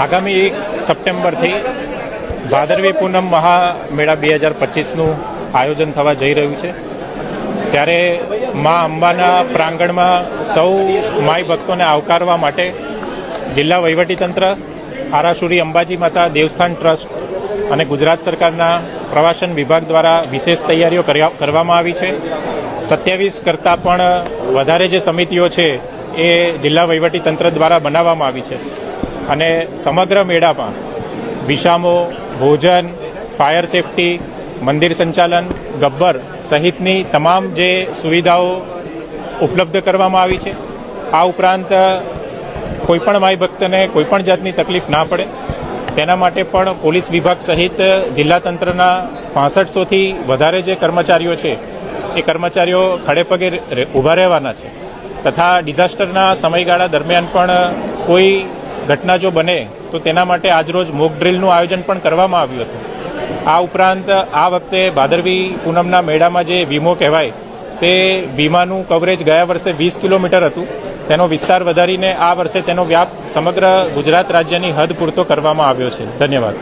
આગામી 1 સપ્ટેમ્બરથી ભાદરવી પૂનમ મહામેળા 2025નું આયોજન થવા જઈ રહ્યું છે. ત્યારે મા અંબાના પ્રાંગણમાં સૌ માઈ ભક્તોને આવકારવા માટે જિલ્લા વહીવટીતંત્ર, આરાસુરી અંબાજી માતા દેવસ્થાન ટ્રસ્ટ અને ગુજરાત સરકારના પ્રવાસન વિભાગ દ્વારા વિશેષ તૈયારીઓ કરવામાં આવી છે. 27 કરતાં પણ વધારે જે સમિતિઓ છે એ જિલ્લા વહીવટીતંત્ર દ્વારા બનાવવામાં આવી છે અને સમગ્ર મેળામાં વિસામો, ભોજન, ફાયર સેફટી, મંદિર સંચાલન, ગબ્બર સહિતની તમામ જે સુવિધાઓ ઉપલબ્ધ કરવામાં આવી છે. આ ઉપરાંત કોઈપણ માઈ ભક્તને કોઈપણ જાતની તકલીફ ના પડે તેના માટે પણ પોલીસ વિભાગ સહિત જિલ્લા તંત્રના 6500થી વધારે જે કર્મચારીઓ છે એ કર્મચારીઓ ખડેપગે ઊભા રહેવાના છે તથા ડિઝાસ્ટરના સમયગાળા દરમિયાન પણ કોઈ ઘટના જો બને તો તેના માટે આજરોજ મોક ડ્રીલનું આયોજન પણ કરવામાં આવ્યું હતું. આ ઉપરાંત આ વખતે ભાદરવી પૂનમના મેળામાં જે વીમો કહેવાય તે વીમાનું કવરેજ ગયા વર્ષે 20 કિલોમીટર હતું. તેનો વિસ્તાર વધારીને આ વર્ષે તેનો વ્યાપ સમગ્ર ગુજરાત રાજ્યની હદ પૂરતો કરવામાં આવ્યો છે. ધન્યવાદ.